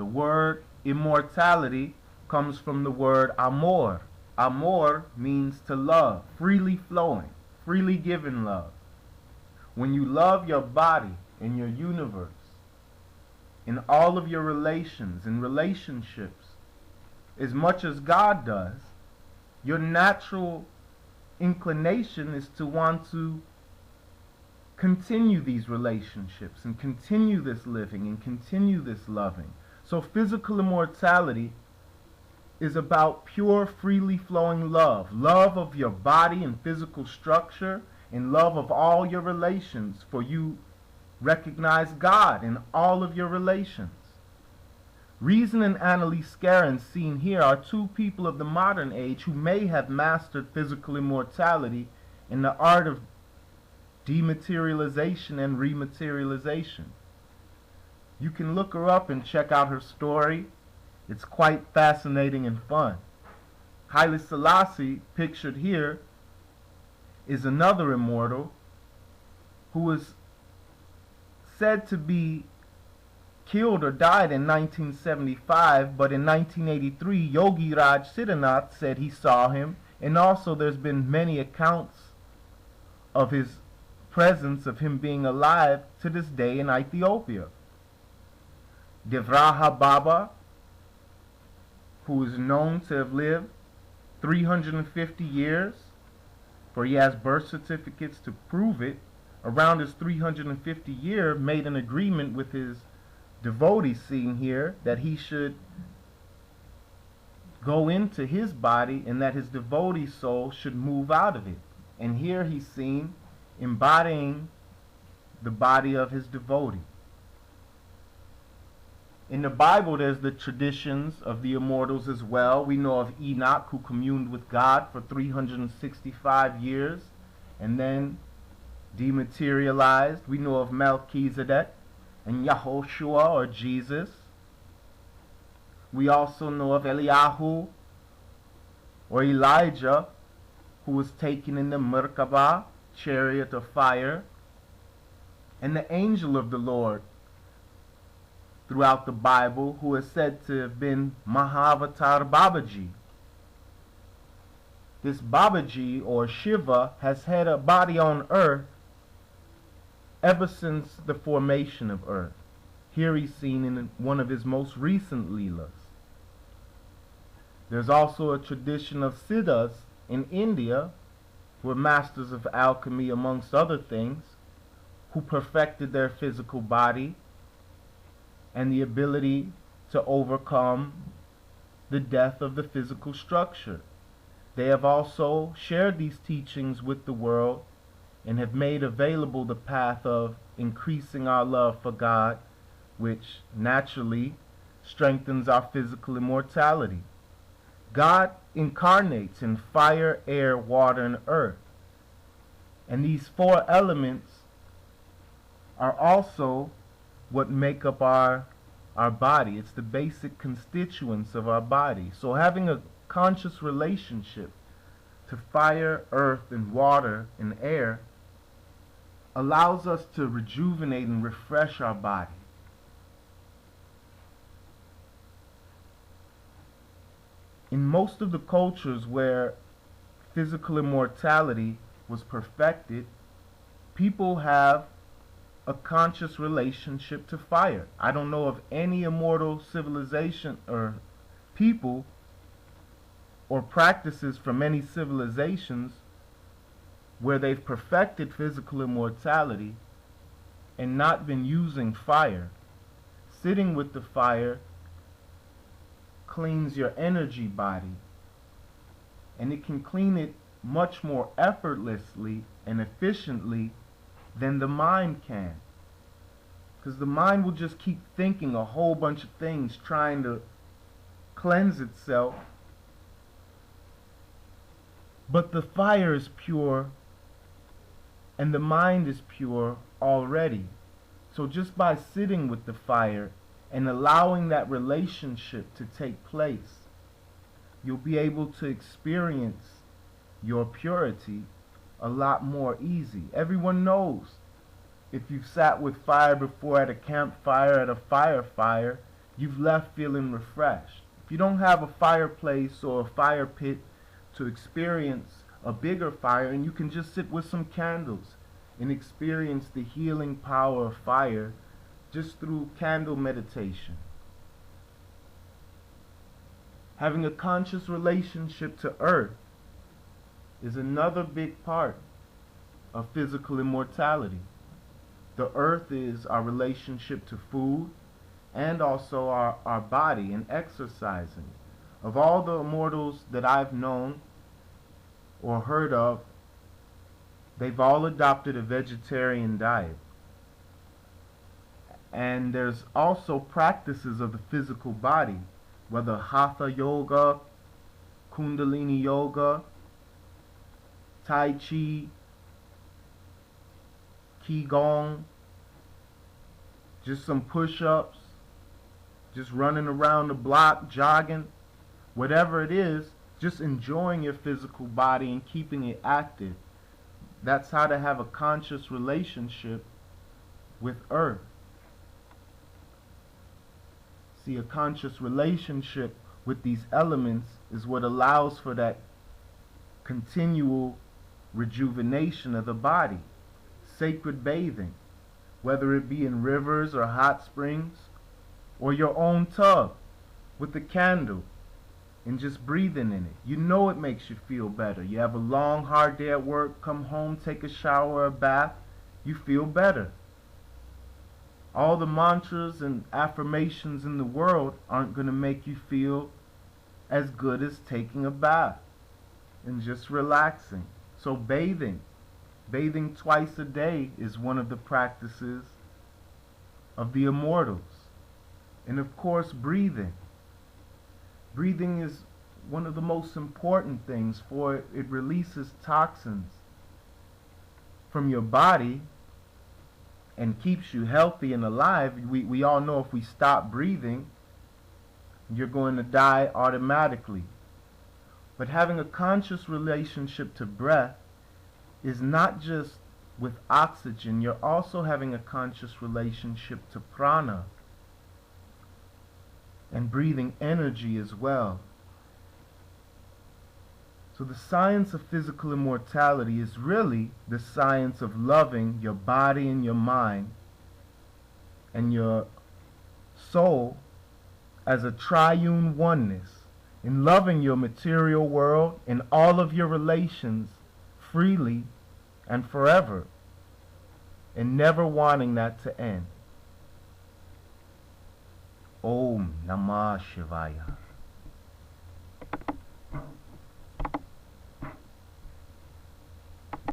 The word immortality comes from the word amor. Amor means to love, freely flowing, freely given love. When you love your body and your universe, in all of your relations and relationships, as much as God does, your natural inclination is to want to continue these relationships and continue this living and continue this loving. So physical immortality is about pure, freely flowing love. Love of your body and physical structure, and love of all your relations, for you recognize God in all of your relations. Reason and Annalise Scarron, seen here, are two people of the modern age who may have mastered physical immortality in the art of dematerialization and rematerialization. You can look her up and check out her story. It's quite fascinating and fun. Haile Selassie, pictured here, is another immortal who was said to be killed or died in 1975, but in 1983 Yogi Raj Siddhanath said he saw him, and also there's been many accounts of his presence, of him being alive to this day in Ethiopia. Devraha Baba, who is known to have lived 350 years, for he has birth certificates to prove it, around his 350 year, made an agreement with his devotee, seen here, that he should go into his body and that his devotee soul should move out of it. And here he's seen embodying the body of his devotee. In the Bible, there's the traditions of the immortals as well. We know of Enoch, who communed with God for 365 years and then dematerialized. We know of Melchizedek and Yahoshua, or Jesus. We also know of Eliyahu, or Elijah, who was taken in the Merkabah, chariot of fire, and the angel of the Lord throughout the Bible, who is said to have been Mahavatar Babaji. This Babaji, or Shiva, has had a body on earth ever since the formation of earth. Here he's seen in one of his most recent Leelas. There's also a tradition of Siddhas in India, who were masters of alchemy amongst other things, who perfected their physical body and the ability to overcome the death of the physical structure. They have also shared these teachings with the world and have made available the path of increasing our love for God, which naturally strengthens our physical immortality. God incarnates in fire, air, water, and earth. And these four elements are also what make up our body. It's the basic constituents of our body. So having a conscious relationship to fire, earth, and water, and air allows us to rejuvenate and refresh our body. In most of the cultures where physical immortality was perfected, people have a conscious relationship to fire. I don't know of any immortal civilization or people or practices from any civilizations where they've perfected physical immortality and not been using fire. Sitting with the fire cleans your energy body, and it can clean it much more effortlessly and efficiently than the mind can, because the mind will just keep thinking a whole bunch of things, trying to cleanse itself. But the fire is pure and the mind is pure already. So just by sitting with the fire and allowing that relationship to take place, you'll be able to experience your purity a lot more easy. Everyone knows, if you've sat with fire before at a campfire, at a fire, you've left feeling refreshed. If you don't have a fireplace or a fire pit to experience a bigger fire, and you can just sit with some candles and experience the healing power of fire just through candle meditation. Having a conscious relationship to earth is another big part of physical immortality. The earth is our relationship to food and also our body and exercising. Of all the immortals that I've known or heard of, they've all adopted a vegetarian diet. And there's also practices of the physical body, whether hatha yoga, kundalini yoga, tai chi, qigong, just some push-ups, just running around the block, jogging, whatever it is, just enjoying your physical body and keeping it active. That's how to have a conscious relationship with earth. See, a conscious relationship with these elements is what allows for that continual rejuvenation of the body. Sacred bathing, whether it be in rivers or hot springs, or your own tub with a candle and just breathing in it. You know it makes you feel better. You have a long, hard day at work, come home, take a shower or a bath, you feel better. All the mantras and affirmations in the world aren't going to make you feel as good as taking a bath and just relaxing. So bathing twice a day is one of the practices of the immortals. And of course, breathing. Breathing is one of the most important things, for it releases toxins from your body and keeps you healthy and alive. We all know if we stop breathing, you're going to die automatically. But having a conscious relationship to breath is not just with oxygen, you're also having a conscious relationship to prana and breathing energy as well. So the science of physical immortality is really the science of loving your body and your mind and your soul as a triune oneness, in loving your material world and all of your relations freely and forever, and never wanting that to end. Om Namah Shivaya.